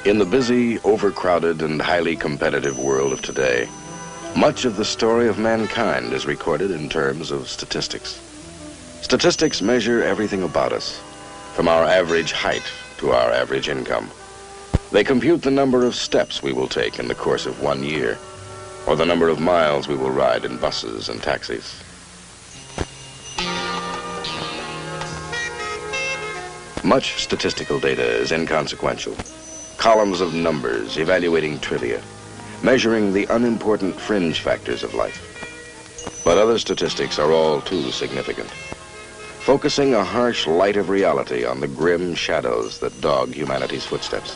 In the busy, overcrowded, and highly competitive world of today, much of the story of mankind is recorded in terms of statistics. Statistics measure everything about us, from our average height to our average income. They compute the number of steps we will take in the course of 1 year, or the number of miles we will ride in buses and taxis. Much statistical data is inconsequential. Columns of numbers evaluating trivia, measuring the unimportant fringe factors of life. But other statistics are all too significant, focusing a harsh light of reality on the grim shadows that dog humanity's footsteps.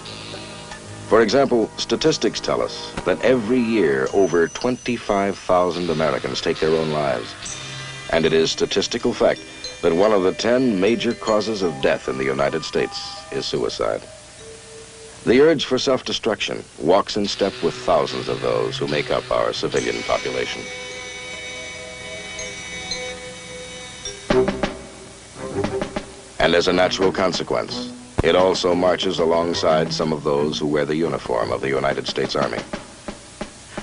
For example, statistics tell us that every year over 25,000 Americans take their own lives. And it is statistical fact that one of the 10 major causes of death in the United States is suicide. The urge for self-destruction walks in step with thousands of those who make up our civilian population. And as a natural consequence, it also marches alongside some of those who wear the uniform of the United States Army.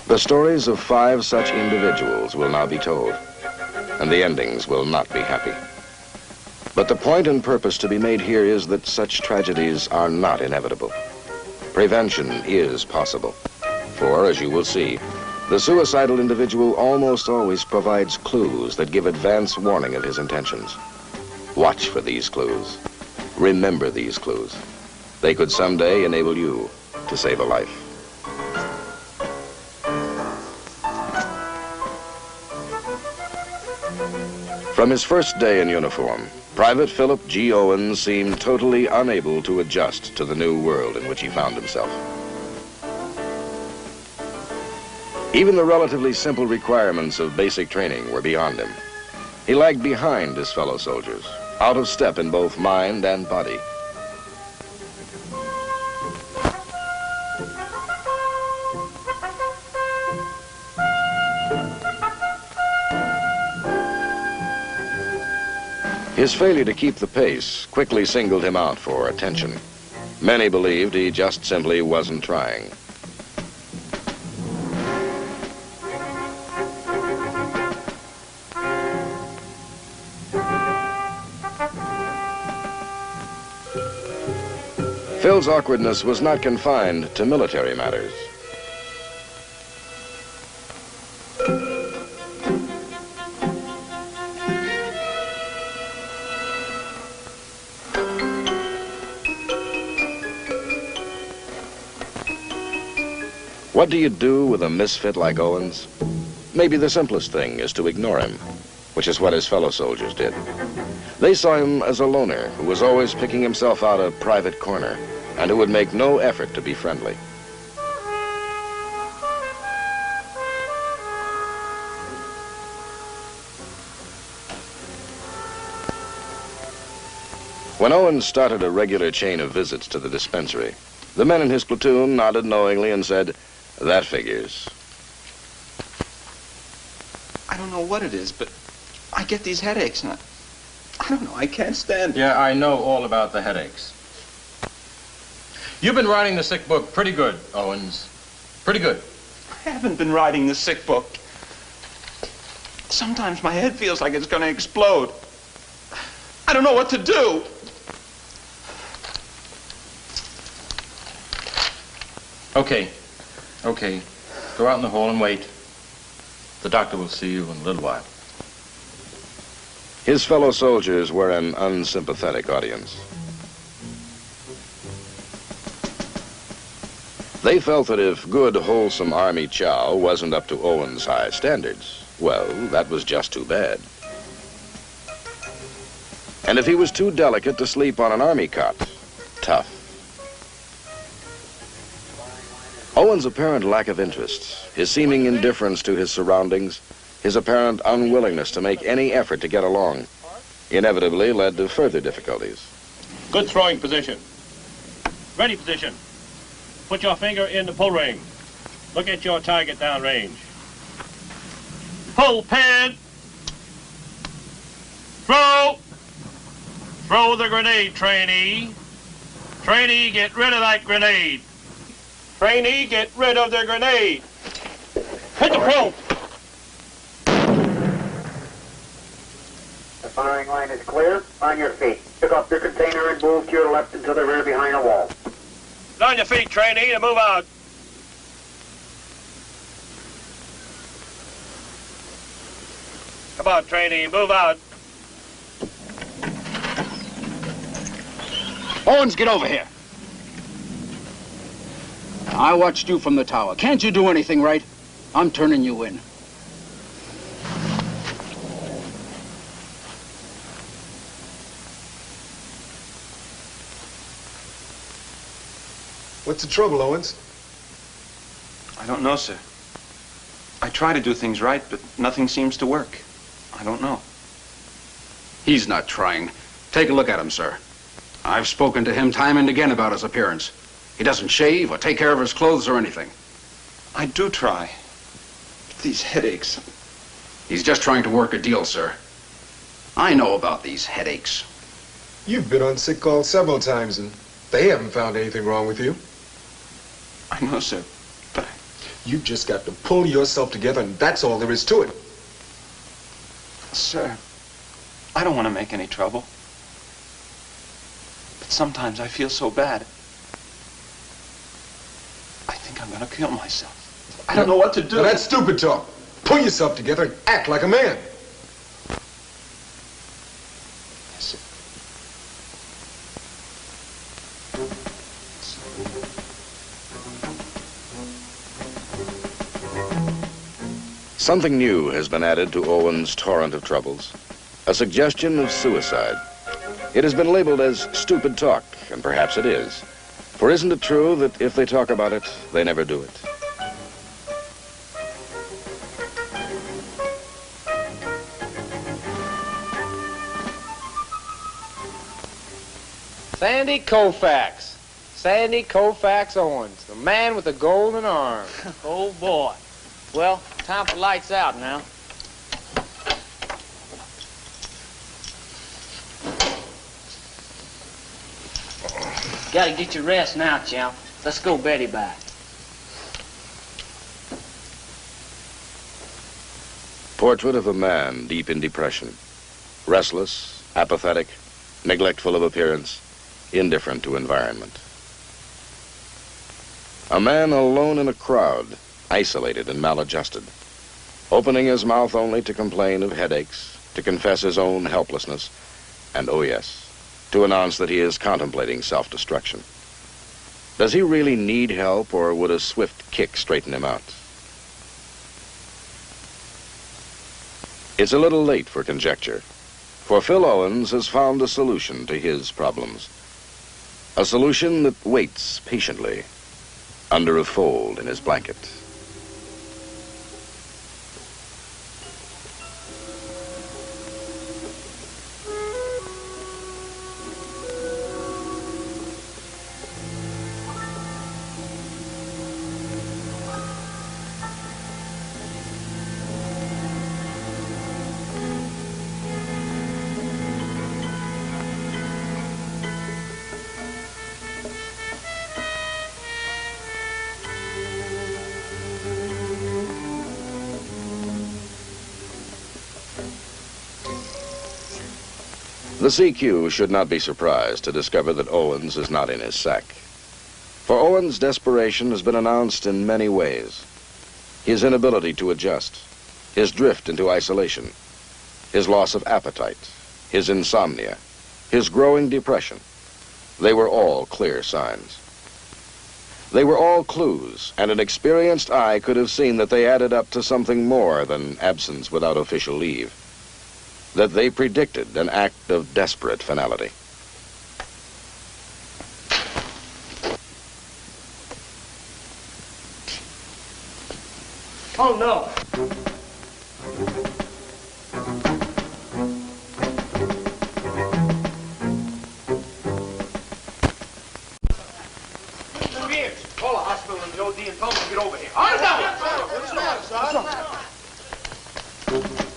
The stories of 5 such individuals will now be told, and the endings will not be happy. But the point and purpose to be made here is that such tragedies are not inevitable. Prevention is possible, for, as you will see, the suicidal individual almost always provides clues that give advance warning of his intentions. Watch for these clues. Remember these clues. They could someday enable you to save a life. From his first day in uniform, Private Philip G. Owens seemed totally unable to adjust to the new world in which he found himself. Even the relatively simple requirements of basic training were beyond him. He lagged behind his fellow soldiers, out of step in both mind and body. His failure to keep the pace quickly singled him out for attention. Many believed he just simply wasn't trying. Phil's awkwardness was not confined to military matters. What do you do with a misfit like Owens? Maybe the simplest thing is to ignore him, which is what his fellow soldiers did. They saw him as a loner who was always picking himself out a private corner and who would make no effort to be friendly. When Owens started a regular chain of visits to the dispensary, the men in his platoon nodded knowingly and said, "That figures." I don't know what it is, but I get these headaches, and I don't know, I can't stand it. Yeah, I know all about the headaches. You've been writing the sick book pretty good, Owens. Pretty good. I haven't been writing the sick book. Sometimes my head feels like it's going to explode. I don't know what to do. Okay. Go out in the hall and wait. The doctor will see you in a little while. His fellow soldiers were an unsympathetic audience. They felt that if good, wholesome Army chow wasn't up to Owens' high standards, well, that was just too bad. And if he was too delicate to sleep on an Army cot, tough. Owens' apparent lack of interest, his seeming indifference to his surroundings, his apparent unwillingness to make any effort to get along, inevitably led to further difficulties. Good throwing position. Ready position. Put your finger in the pull ring. Look at your target downrange. Pull pin. Throw. Throw the grenade, trainee. Trainee, get rid of that grenade. Trainee, get rid of the grenade. Hit the rope. The firing line is clear. On your feet. Pick up your container and move to your left into the rear behind a wall. On your feet, trainee, and move out. Come on, trainee, move out. Owens, get over here. I watched you from the tower. Can't you do anything right? I'm turning you in. What's the trouble, Owens? I don't know, sir. I try to do things right, but nothing seems to work. I don't know. He's not trying. Take a look at him, sir. I've spoken to him time and again about his appearance. He doesn't shave or take care of his clothes or anything. I do try. These headaches. He's just trying to work a deal, sir. I know about these headaches. You've been on sick call several times, and they haven't found anything wrong with you. I know, sir, but You've just got to pull yourself together, and that's all there is to it. Sir, I don't want to make any trouble. But sometimes I feel so bad. I think I'm going to kill myself. I don't know what to do. Now, that's stupid talk. Pull yourself together and act like a man. Yes, sir. Something new has been added to Owen's torrent of troubles. A suggestion of suicide. It has been labeled as stupid talk, and perhaps it is. For isn't it true that if they talk about it, they never do it? Sandy Koufax. Sandy Koufax Owens, the man with the golden arm. Oh, boy. Well, time for lights out now. Gotta get your rest now, chump. Let's go Betty back. Portrait of a man deep in depression. Restless, apathetic, neglectful of appearance, indifferent to environment. A man alone in a crowd, isolated and maladjusted, opening his mouth only to complain of headaches, to confess his own helplessness, and, oh yes, to announce that he is contemplating self-destruction. Does he really need help, or would a swift kick straighten him out? It's a little late for conjecture, for Phil Owens has found a solution to his problems. A solution that waits patiently under a fold in his blanket. The CQ should not be surprised to discover that Owens is not in his sack. For Owens' desperation has been announced in many ways. His inability to adjust, his drift into isolation, his loss of appetite, his insomnia, his growing depression. They were all clear signs. They were all clues, and an experienced eye could have seen that they added up to something more than absence without official leave. That they predicted an act of desperate finality. Oh, no. Call a hospital in the OD and tell them to get over here. What's the matter, son?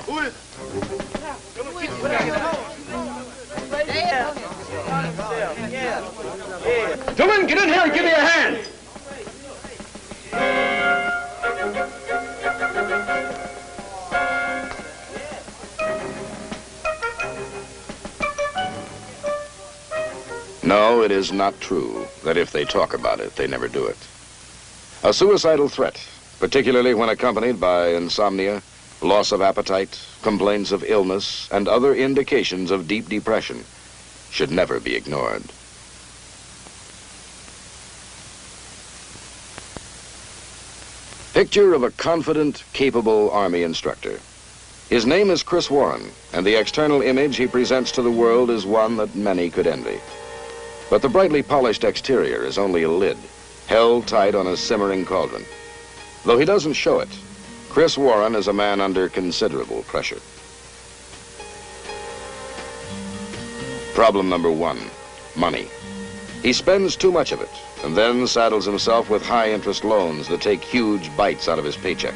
Who is? Hey, Dillon, get in here and give me a hand. No, it is not true that if they talk about it, they never do it. A suicidal threat, particularly when accompanied by insomnia, loss of appetite, complaints of illness, and other indications of deep depression, should never be ignored. Picture of a confident, capable Army instructor. His name is Chris Warren, and the external image he presents to the world is one that many could envy. But the brightly polished exterior is only a lid, held tight on a simmering cauldron. Though he doesn't show it, Chris Warren is a man under considerable pressure. Problem number one, money. He spends too much of it, and then saddles himself with high-interest loans that take huge bites out of his paycheck.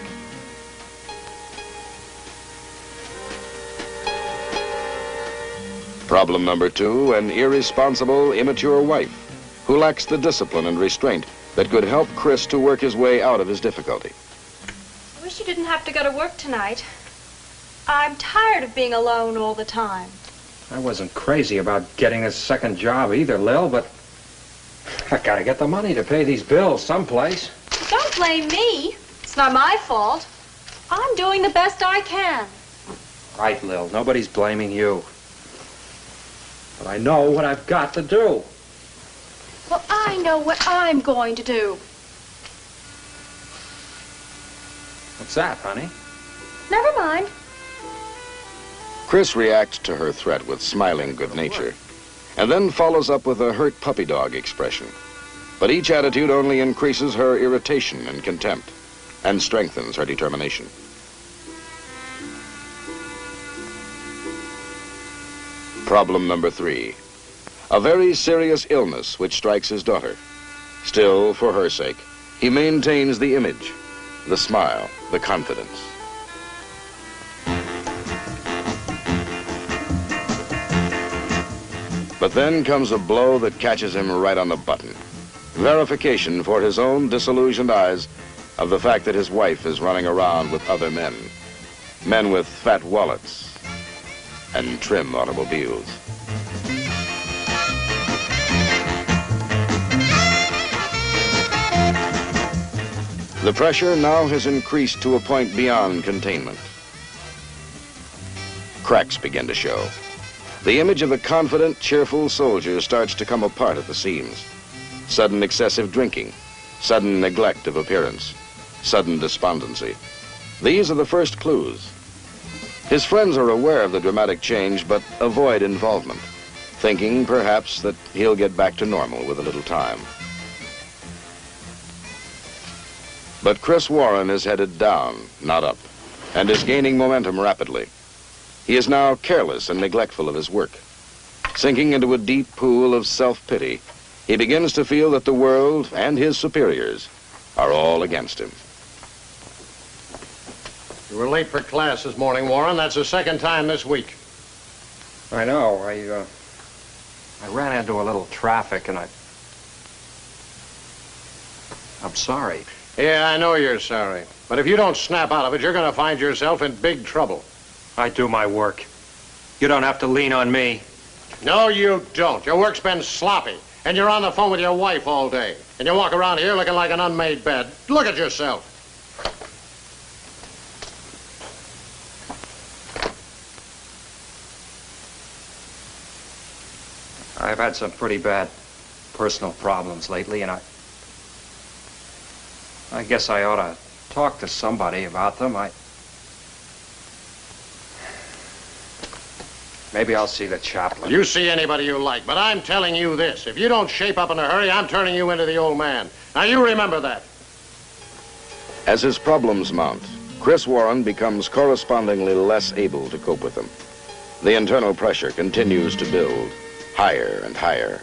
Problem number two, an irresponsible, immature wife who lacks the discipline and restraint that could help Chris to work his way out of his difficulty. I wish you didn't have to go to work tonight. I'm tired of being alone all the time. I wasn't crazy about getting a second job either, Lil, but I gotta get the money to pay these bills someplace. Don't blame me. It's not my fault. I'm doing the best I can. Right, Lil, nobody's blaming you. But I know what I've got to do. Well, I know what I'm going to do. What's that, honey? Never mind. Chris reacts to her threat with smiling good nature, and then follows up with a hurt puppy dog expression. But each attitude only increases her irritation and contempt, and strengthens her determination. Problem number three, a very serious illness which strikes his daughter. Still, for her sake, he maintains the image, the smile, the confidence. But then comes a blow that catches him right on the button. Verification for his own disillusioned eyes of the fact that his wife is running around with other men. Men with fat wallets and trim automobiles. The pressure now has increased to a point beyond containment. Cracks begin to show. The image of the confident, cheerful soldier starts to come apart at the seams. Sudden excessive drinking, sudden neglect of appearance, sudden despondency. These are the first clues. His friends are aware of the dramatic change, but avoid involvement, thinking perhaps that he'll get back to normal with a little time. But Chris Warren is headed down, not up, and is gaining momentum rapidly. He is now careless and neglectful of his work. Sinking into a deep pool of self-pity, he begins to feel that the world and his superiors are all against him. You were late for class this morning, Warren. That's the second time this week. I know. I ran into a little traffic and I'm sorry. Yeah, I know you're sorry. But if you don't snap out of it, you're going to find yourself in big trouble. I do my work. You don't have to lean on me. No, you don't. Your work's been sloppy. And you're on the phone with your wife all day. And you walk around here looking like an unmade bed. Look at yourself. I've had some pretty bad personal problems lately, and I guess I ought to talk to somebody about them. Maybe I'll see the chaplain. You see anybody you like, but I'm telling you this. If you don't shape up in a hurry, I'm turning you into the old man. Now, you remember that. As his problems mount, Chris Warren becomes correspondingly less able to cope with them. The internal pressure continues to build, higher and higher.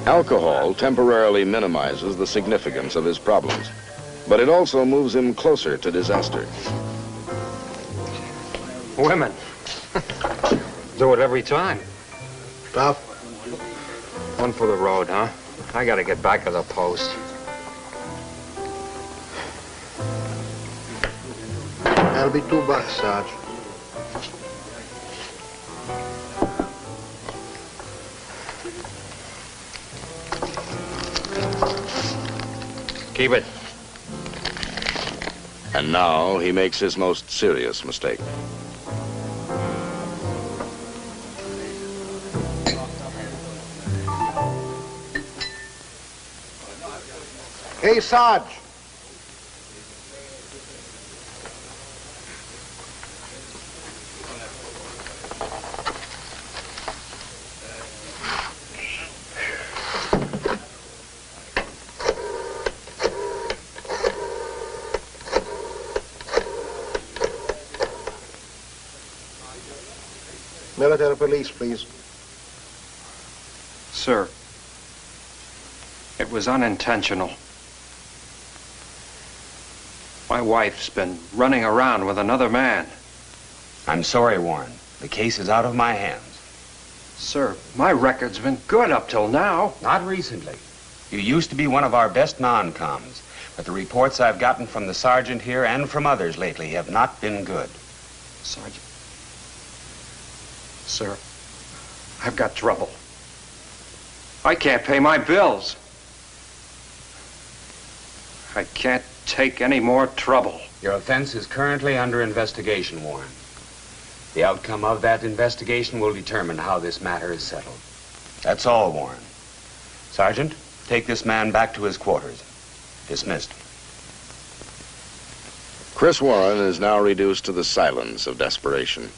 Alcohol temporarily minimizes the significance of his problems, but it also moves him closer to disaster. Women. Do it every time. Pop, One for the road, huh? I gotta get back to the post. That'll be $2, Sarge. Keep it. And now he makes his most serious mistake. Hey, Sarge. Military police, please. Sir, it was unintentional. My wife's been running around with another man. I'm sorry, Warren. The case is out of my hands. Sir, my record's been good up till now. Not recently. You used to be one of our best non-coms, but the reports I've gotten from the sergeant here and from others lately have not been good. Sergeant. Sir, I've got trouble. I can't pay my bills. I can't take any more trouble. Your offense is currently under investigation, Warren. The outcome of that investigation will determine how this matter is settled. That's all, Warren. Sergeant, take this man back to his quarters. Dismissed. Chris Warren is now reduced to the silence of desperation.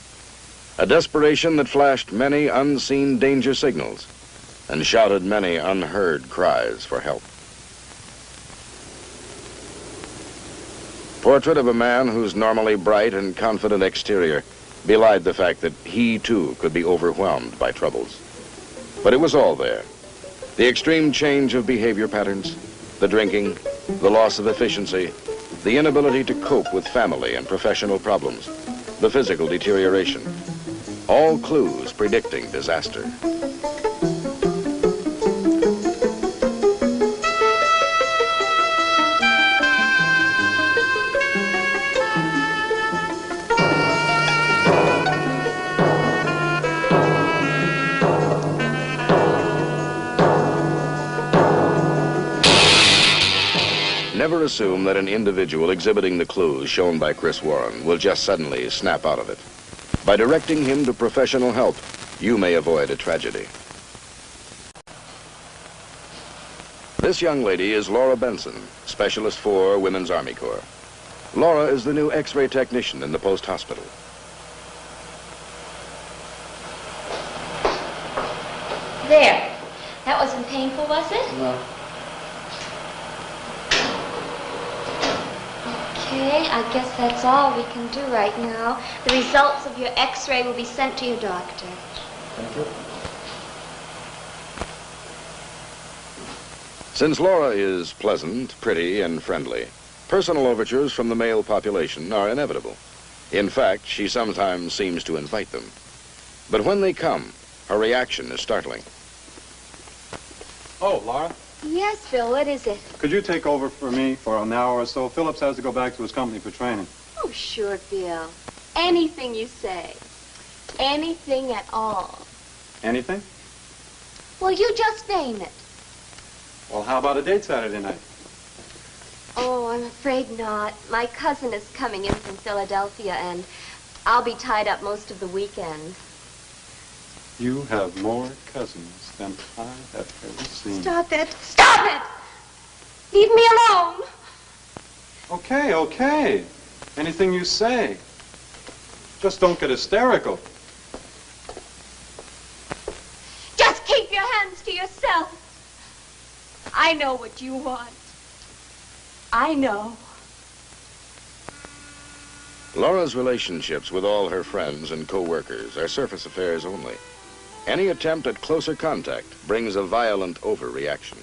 A desperation that flashed many unseen danger signals and shouted many unheard cries for help. Portrait of a man whose normally bright and confident exterior belied the fact that he, too, could be overwhelmed by troubles. But it was all there. The extreme change of behavior patterns, the drinking, the loss of efficiency, the inability to cope with family and professional problems, the physical deterioration. All clues predicting disaster. Never assume that an individual exhibiting the clues shown by Chris Warren will just suddenly snap out of it. By directing him to professional help, you may avoid a tragedy. This young lady is Laura Benson, Specialist 4, Women's Army Corps. Laura is the new X-ray technician in the post hospital. There. That wasn't painful, was it? No. Okay, I guess that's all we can do right now. The results of your X-ray will be sent to your doctor. Thank you. Since Laura is pleasant, pretty, and friendly, personal overtures from the male population are inevitable. In fact, she sometimes seems to invite them. But when they come, her reaction is startling. Oh, Laura, Yes, Phil, what is it? could you take over for me for an hour or so? Phillips has to go back to his company for training. Oh, sure, Bill. Anything you say. Anything at all. Anything? Well, you just name it. Well, how about a date Saturday night? Oh, I'm afraid not. My cousin is coming in from Philadelphia, and I'll be tied up most of the weekend. You have more cousins than I have ever seen. Stop it! Stop it! Leave me alone! Okay, okay. Anything you say. Just don't get hysterical. Just keep your hands to yourself. I know what you want. I know. Laura's relationships with all her friends and co-workers are surface affairs only. Any attempt at closer contact brings a violent overreaction.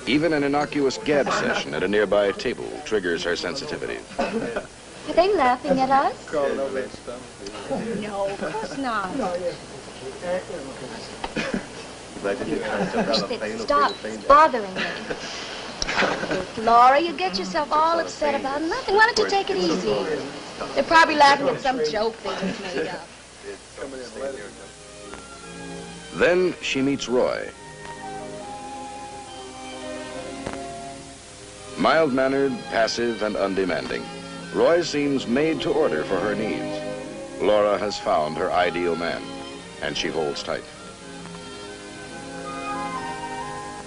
Even an innocuous gab session at a nearby table triggers her sensitivity. Are they laughing at us? No, of course not. Stop. It's bothering me. Look, Laura, you get yourself all upset about nothing. Why don't you take it easy? They're probably laughing at some joke they just made up. Then she meets Roy. Mild-mannered, passive, and undemanding, Roy seems made to order for her needs. Laura has found her ideal man, and she holds tight.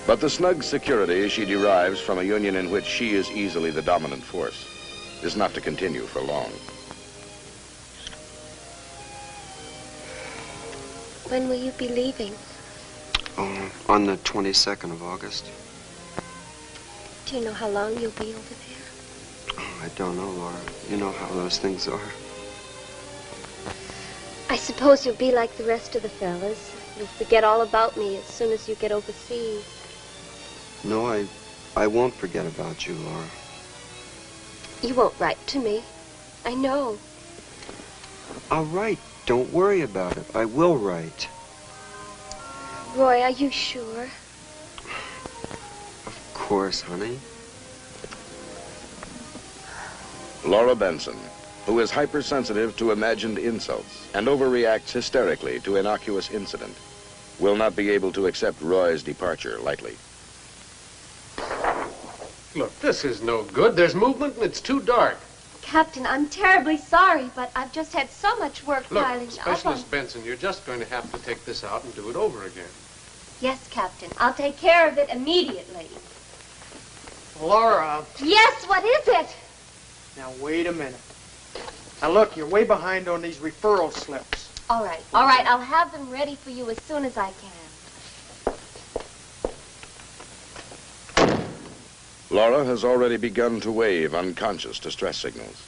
But the snug security she derives from a union in which she is easily the dominant force is not to continue for long. When will you be leaving? Oh, on the 22nd of August. Do you know how long you'll be over there? Oh, I don't know, Laura. You know how those things are. I suppose you'll be like the rest of the fellas. You'll forget all about me as soon as you get overseas. No, I won't forget about you, Laura. You won't write to me. I know. I'll write. Don't worry about it. I will write. Roy, are you sure? Of course, honey. Laura Benson, who is hypersensitive to imagined insults and overreacts hysterically to innocuous incident, will not be able to accept Roy's departure lightly. Look, this is no good. There's movement and it's too dark. Captain, I'm terribly sorry, but I've just had so much work piling up on... Specialist Benson, you're just going to have to take this out and do it over again. Yes, Captain. I'll take care of it immediately. Laura. Yes, what is it? Now, wait a minute. Now, look, you're way behind on these referral slips. All right. All right, I'll have them ready for you as soon as I can. Laura has already begun to wave unconscious distress signals.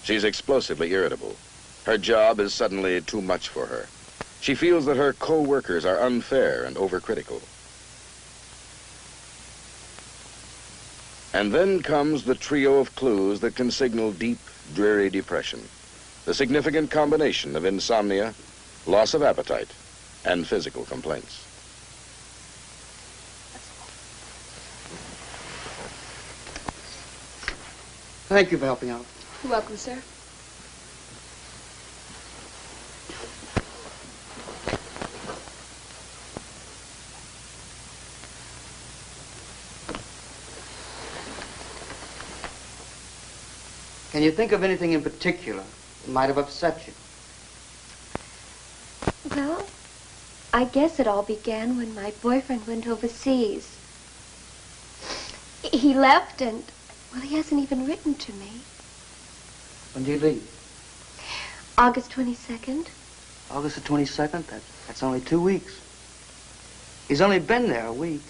She's explosively irritable. Her job is suddenly too much for her. She feels that her co-workers are unfair and overcritical. And then comes the trio of clues that can signal deep, dreary depression. The significant combination of insomnia, loss of appetite, and physical complaints. Thank you for helping out. You're welcome, sir. Can you think of anything in particular that might have upset you? Well, I guess it all began when my boyfriend went overseas. He left and, well, he hasn't even written to me. When did he leave? August 22nd. August the 22nd? That's only 2 weeks. He's only been there a week.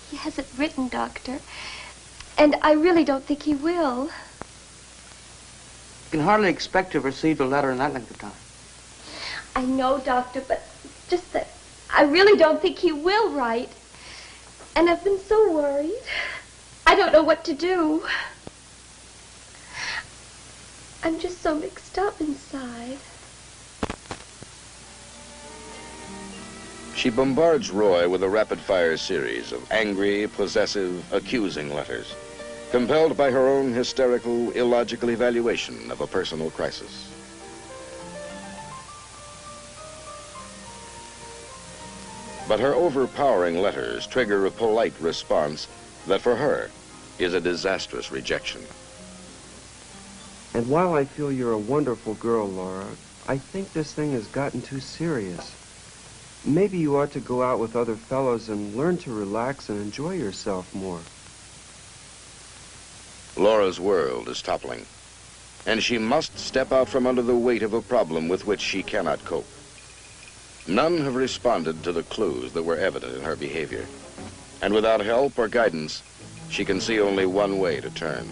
He hasn't written, Doctor. And I really don't think he will. You can hardly expect to have received a letter in that length of time. I know, Doctor, but just that I really don't think he will write. And I've been so worried. I don't know what to do. I'm just so mixed up inside. She bombards Roy with a rapid-fire series of angry, possessive, accusing letters, compelled by her own hysterical, illogical evaluation of a personal crisis. But her overpowering letters trigger a polite response that for her is a disastrous rejection. And while I feel you're a wonderful girl, Laura, I think this thing has gotten too serious. Maybe you ought to go out with other fellows and learn to relax and enjoy yourself more. Laura's world is toppling, and she must step out from under the weight of a problem with which she cannot cope. None have responded to the clues that were evident in her behavior, and without help or guidance, she can see only one way to turn.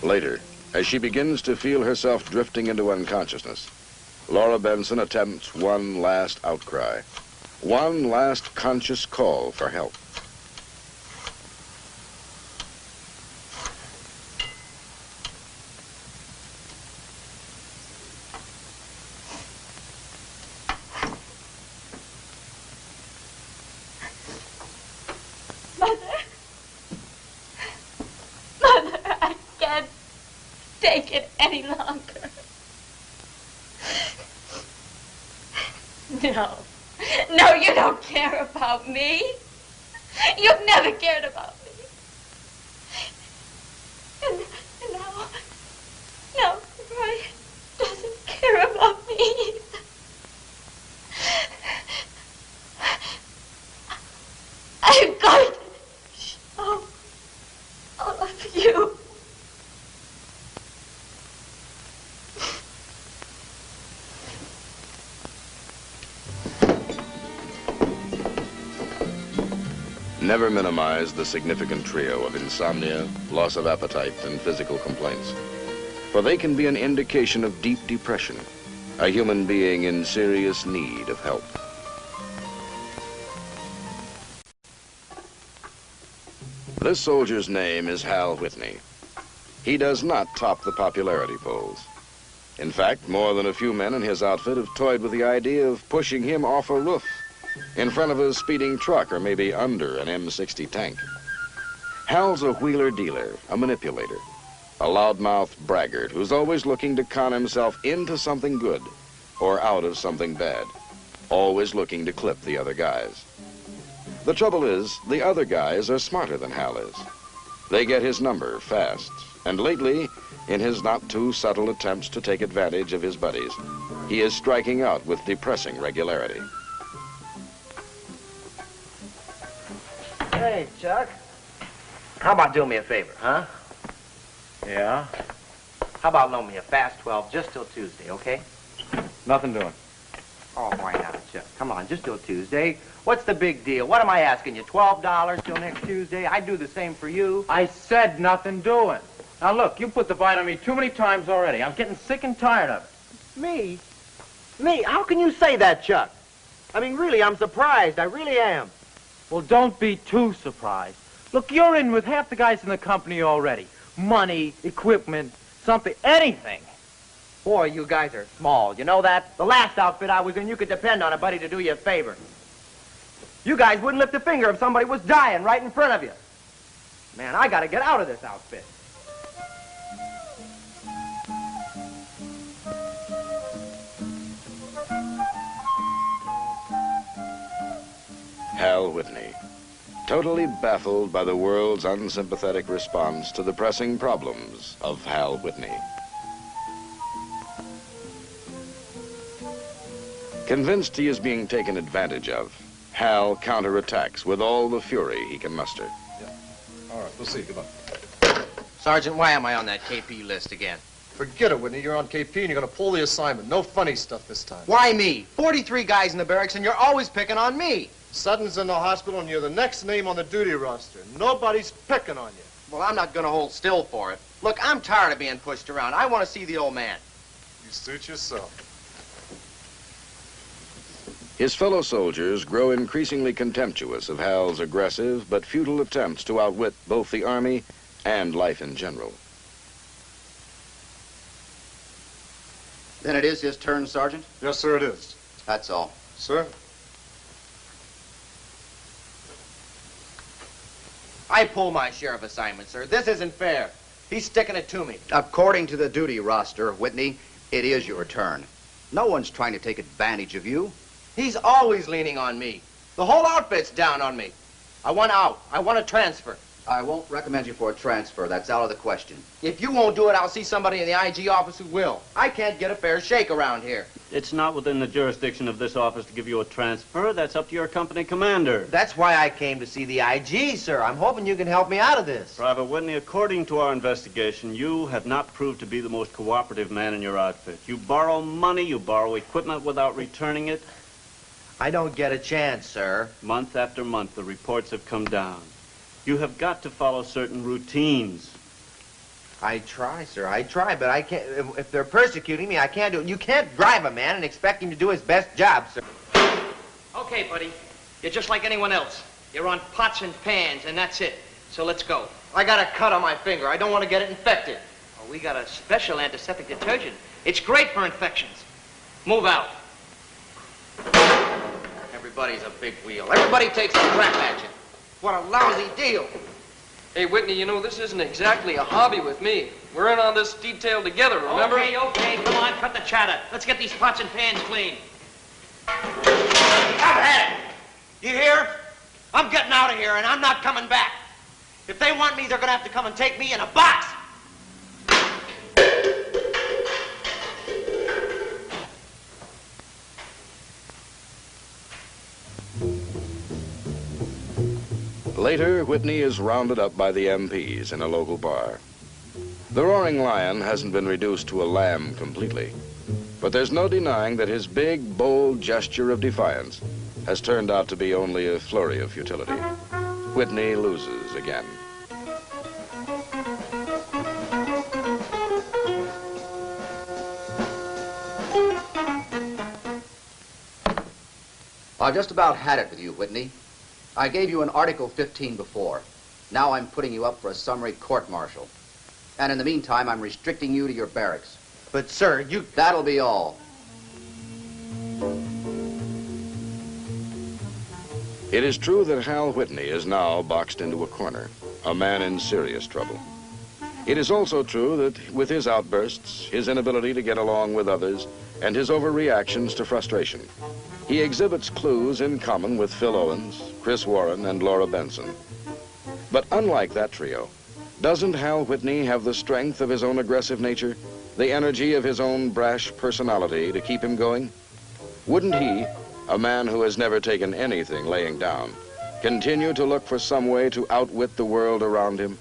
Later, as she begins to feel herself drifting into unconsciousness, Laura Benson attempts one last outcry, one last conscious call for help. Mother, I can't take it any longer. No. No, you don't care about me. You've never cared about me. And now Brian doesn't care about me either. I'm going to show all of you. Never minimize the significant trio of insomnia, loss of appetite, and physical complaints, for they can be an indication of deep depression, a human being in serious need of help. This soldier's name is Hal Whitney. He does not top the popularity polls. In fact, more than a few men in his outfit have toyed with the idea of pushing him off a roof, in front of a speeding truck, or maybe under an M60 tank. Hal's a wheeler dealer, a manipulator, a loudmouth braggart who's always looking to con himself into something good or out of something bad, always looking to clip the other guys. The trouble is, the other guys are smarter than Hal is. They get his number fast, and lately, in his not too subtle attempts to take advantage of his buddies, he is striking out with depressing regularity. Hey, Chuck. How about doing me a favor, huh? Yeah? How about loaning me a fast 12 just till Tuesday, okay? Nothing doing. Oh, why not, Chuck? Come on, just till Tuesday. What's the big deal? What am I asking you, $12 till next Tuesday? I'd do the same for you. I said nothing doing. Now, look, you put the bite on me too many times already. I'm getting sick and tired of it. Me? Me? How can you say that, Chuck? I mean, really, I'm surprised. I really am. Well, don't be too surprised. Look, you're in with half the guys in the company already. Money, equipment, something, anything. Boy, you guys are small. You know that? The last outfit I was in, you could depend on a buddy to do you a favor. You guys wouldn't lift a finger if somebody was dying right in front of you. Man, I gotta get out of this outfit. Hal Whitney, totally baffled by the world's unsympathetic response to the pressing problems of Hal Whitney. Convinced he is being taken advantage of, Hal counterattacks with all the fury he can muster. Yeah. All right, we'll see. Goodbye. Sergeant, why am I on that KP list again? Forget it, Whitney. You're on KP and you're going to pull the assignment. No funny stuff this time. Why me? 43 guys in the barracks and you're always picking on me. Sutton's in the hospital and you're the next name on the duty roster. Nobody's picking on you. Well, I'm not going to hold still for it. Look, I'm tired of being pushed around. I want to see the old man. You suit yourself. His fellow soldiers grow increasingly contemptuous of Hal's aggressive but futile attempts to outwit both the Army and life in general. Then it is his turn, Sergeant? Yes, sir, it is. That's all. Sir? I pull my share of assignments, sir. This isn't fair. He's sticking it to me. According to the duty roster, Whitney, it is your turn. No one's trying to take advantage of you. He's always leaning on me. The whole outfit's down on me. I want out. I want a transfer. I won't recommend you for a transfer. That's out of the question. If you won't do it, I'll see somebody in the IG office who will. I can't get a fair shake around here. It's not within the jurisdiction of this office to give you a transfer. That's up to your company commander. That's why I came to see the IG, sir. I'm hoping you can help me out of this. Private Whitney, according to our investigation, you have not proved to be the most cooperative man in your outfit. You borrow money, you borrow equipment without returning it. I don't get a chance, sir. Month after month, the reports have come down. You have got to follow certain routines. I try, sir. I try, but I can't. If they're persecuting me, I can't do it. You can't drive a man and expect him to do his best job, sir. Okay, buddy. You're just like anyone else. You're on pots and pans, and that's it. So let's go. I got a cut on my finger. I don't want to get it infected. Oh, we got a special antiseptic detergent. It's great for infections. Move out. Everybody's a big wheel. Everybody takes a crap at you. What a lousy deal. Hey, Whitney, you know, this isn't exactly a hobby with me. We're in on this detail together, remember? Okay, come on, cut the chatter. Let's get these pots and pans clean. I've had it. You hear? I'm getting out of here, and I'm not coming back. If they want me, they're going to have to come and take me in a box. Later, Whitney is rounded up by the MPs in a local bar. The Roaring Lion hasn't been reduced to a lamb completely, but there's no denying that his big, bold gesture of defiance has turned out to be only a flurry of futility. Whitney loses again. I've just about had it with you, Whitney. I gave you an Article 15 before. Now I'm putting you up for a summary court-martial. And in the meantime, I'm restricting you to your barracks. But, sir, you... That'll be all. It is true that Hal Whitney is now boxed into a corner, a man in serious trouble. It is also true that with his outbursts, his inability to get along with others, and his overreactions to frustration, he exhibits clues in common with Phil Owens, Chris Warren, and Laura Benson. But unlike that trio, doesn't Hal Whitney have the strength of his own aggressive nature, the energy of his own brash personality to keep him going? Wouldn't he, a man who has never taken anything laying down, continue to look for some way to outwit the world around him?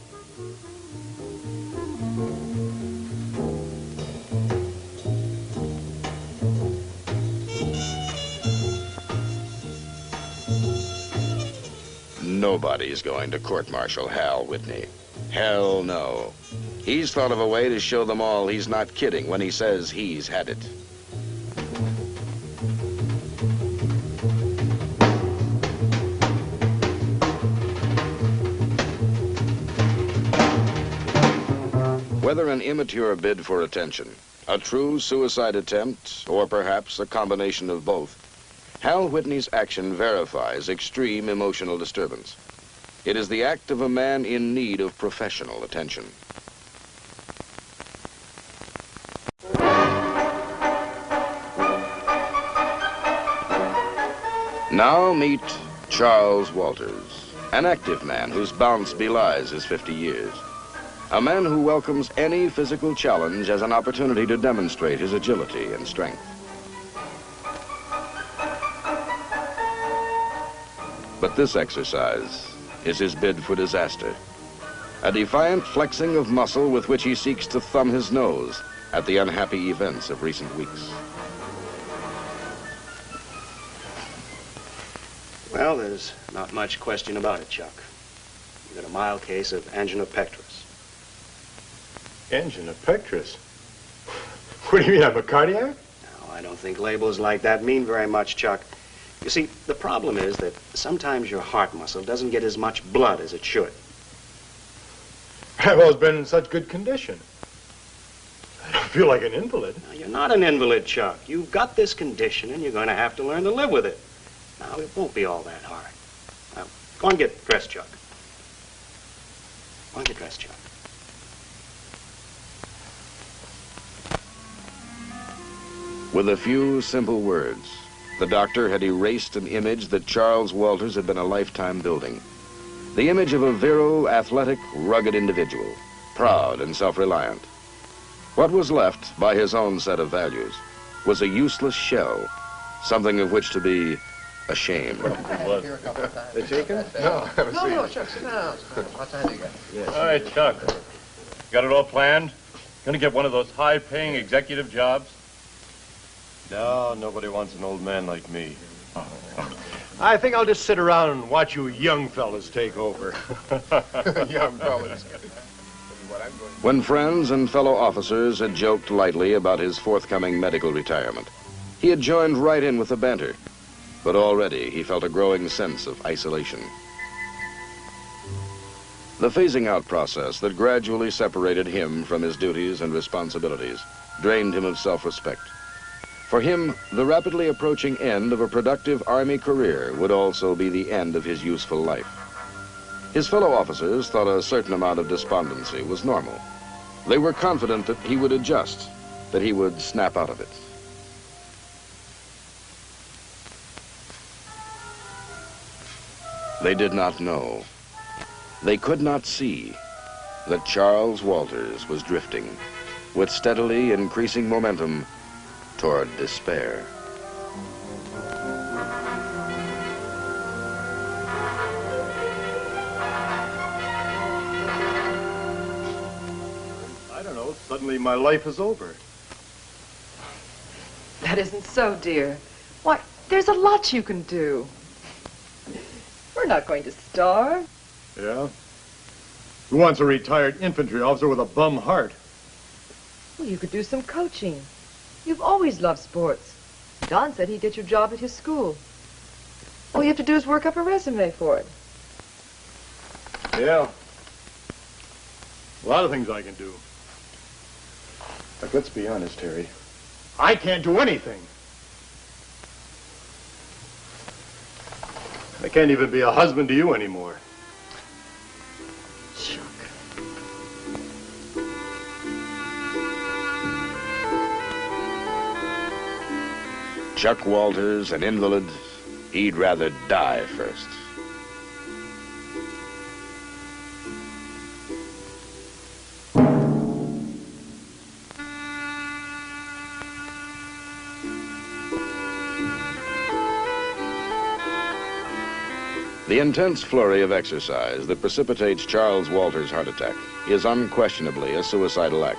Nobody's going to court-martial Hal Whitney. Hell no. He's thought of a way to show them all he's not kidding when he says he's had it. Whether an immature bid for attention, a true suicide attempt, or perhaps a combination of both, Hal Whitney's action verifies extreme emotional disturbance. It is the act of a man in need of professional attention. Now meet Charles Walters, an active man whose bounce belies his 50 years. A man who welcomes any physical challenge as an opportunity to demonstrate his agility and strength. But this exercise is his bid for disaster. A defiant flexing of muscle with which he seeks to thumb his nose at the unhappy events of recent weeks. Well, there's not much question about it, Chuck. You got a mild case of angina pectoris. Angina pectoris? What do you mean, I'm a cardiac? No, I don't think labels like that mean very much, Chuck. You see, the problem is that sometimes your heart muscle doesn't get as much blood as it should. I've always been in such good condition. I don't feel like an invalid. Now, you're not an invalid, Chuck. You've got this condition, and you're going to have to learn to live with it. Now, it won't be all that hard. Now, go and get dressed, Chuck. Go and get dressed, Chuck. With a few simple words, the doctor had erased an image that Charles Walters had been a lifetime building. The image of a virile, athletic, rugged individual, proud and self-reliant. What was left by his own set of values was a useless shell, something of which to be ashamed. The chicken? No, I haven't seen it. Chuck, sit down. What time do you got? Yes. All right, Chuck. Got it all planned? Gonna get one of those high-paying executive jobs? No, nobody wants an old man like me. I think I'll just sit around and watch you young fellas take over. Young fellas. When friends and fellow officers had joked lightly about his forthcoming medical retirement, he had joined right in with the banter, but already he felt a growing sense of isolation. The phasing out process that gradually separated him from his duties and responsibilities drained him of self-respect. For him, the rapidly approaching end of a productive Army career would also be the end of his useful life. His fellow officers thought a certain amount of despondency was normal. They were confident that he would adjust, that he would snap out of it. They did not know. They could not see that Charles Walters was drifting with steadily increasing momentum toward despair. I don't know, suddenly my life is over. That isn't so, dear. Why, there's a lot you can do. We're not going to starve. Yeah? Who wants a retired infantry officer with a bum heart? Well, you could do some coaching. You've always loved sports. Don said he'd get your job at his school. All you have to do is work up a resume for it. Yeah. A lot of things I can do. Like, let's be honest, Harry. I can't do anything. I can't even be a husband to you anymore. Chuck Walters, an invalid, he'd rather die first. The intense flurry of exercise that precipitates Charles Walters' heart attack is unquestionably a suicidal act,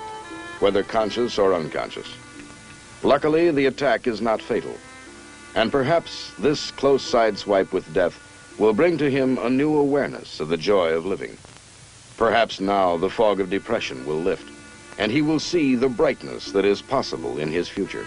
whether conscious or unconscious. Luckily, the attack is not fatal, and perhaps this close sideswipe with death will bring to him a new awareness of the joy of living. Perhaps now the fog of depression will lift, and he will see the brightness that is possible in his future.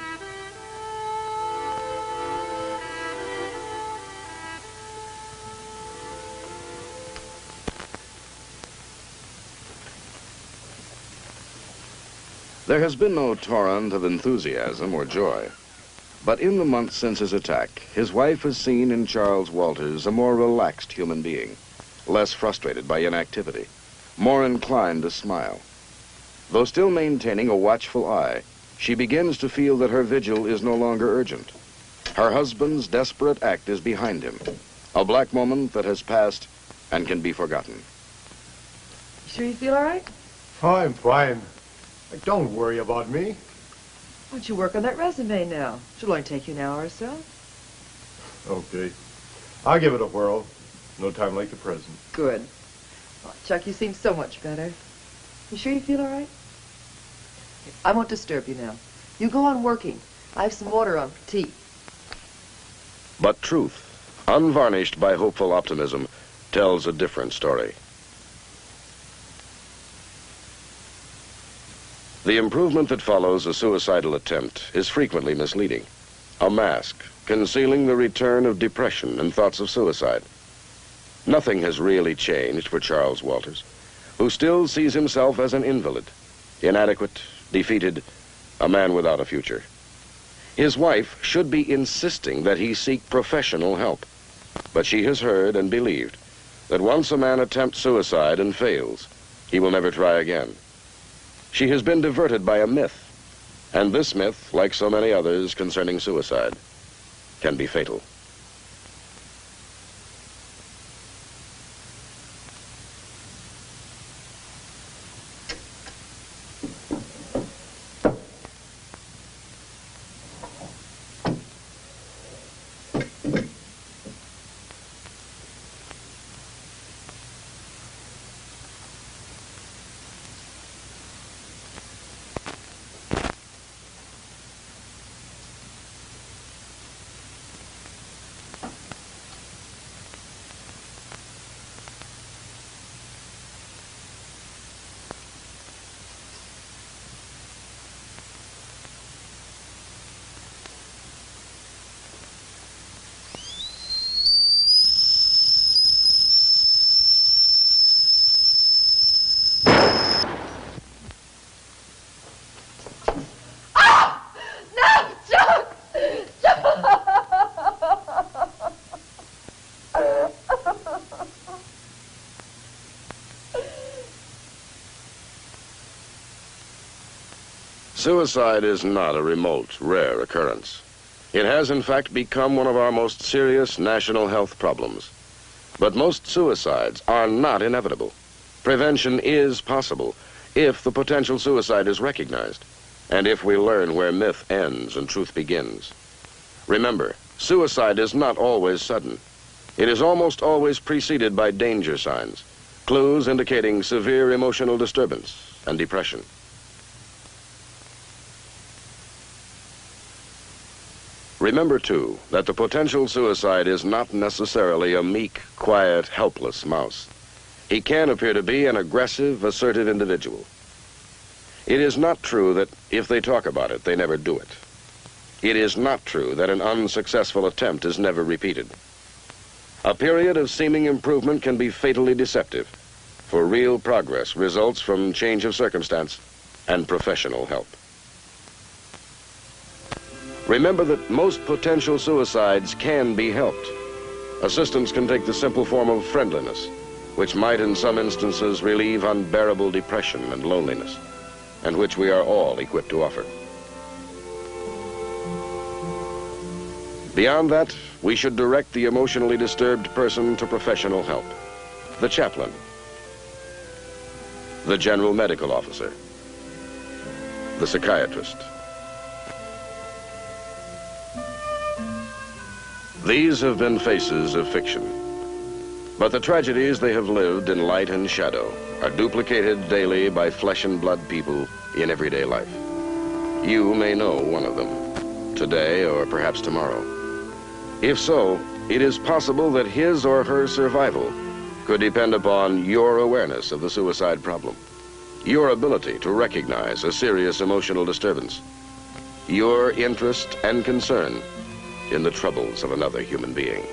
There has been no torrent of enthusiasm or joy, but in the months since his attack, his wife has seen in Charles Walters a more relaxed human being, less frustrated by inactivity, more inclined to smile. Though still maintaining a watchful eye, she begins to feel that her vigil is no longer urgent. Her husband's desperate act is behind him, a black moment that has passed and can be forgotten. You sure you feel all right? Oh, I'm fine. Don't worry about me. Why don't you work on that resume now? It'll only take you an hour or so. Okay. I'll give it a whirl. No time like the present. Good. Oh, Chuck, you seem so much better. You sure you feel all right? I won't disturb you now. You go on working. I have some water on for tea. But truth, unvarnished by hopeful optimism, tells a different story. The improvement that follows a suicidal attempt is frequently misleading. A mask, concealing the return of depression and thoughts of suicide. Nothing has really changed for Charles Walters, who still sees himself as an invalid, inadequate, defeated, a man without a future. His wife should be insisting that he seek professional help, but she has heard and believed that once a man attempts suicide and fails, he will never try again. She has been diverted by a myth, and this myth, like so many others concerning suicide, can be fatal. Suicide is not a remote, rare occurrence. It has, in fact, become one of our most serious national health problems. But most suicides are not inevitable. Prevention is possible if the potential suicide is recognized, and if we learn where myth ends and truth begins. Remember, suicide is not always sudden. It is almost always preceded by danger signs, clues indicating severe emotional disturbance and depression. Remember, too, that the potential suicide is not necessarily a meek, quiet, helpless mouse. He can appear to be an aggressive, assertive individual. It is not true that if they talk about it, they never do it. It is not true that an unsuccessful attempt is never repeated. A period of seeming improvement can be fatally deceptive, for real progress results from change of circumstance and professional help. Remember that most potential suicides can be helped. Assistance can take the simple form of friendliness, which might in some instances relieve unbearable depression and loneliness, and which we are all equipped to offer. Beyond that, we should direct the emotionally disturbed person to professional help. The chaplain, the general medical officer, the psychiatrist. These have been faces of fiction, but the tragedies they have lived in light and shadow are duplicated daily by flesh and blood people in everyday life. You may know one of them, today or perhaps tomorrow. If so, it is possible that his or her survival could depend upon your awareness of the suicide problem, your ability to recognize a serious emotional disturbance, your interest and concern in the troubles of another human being.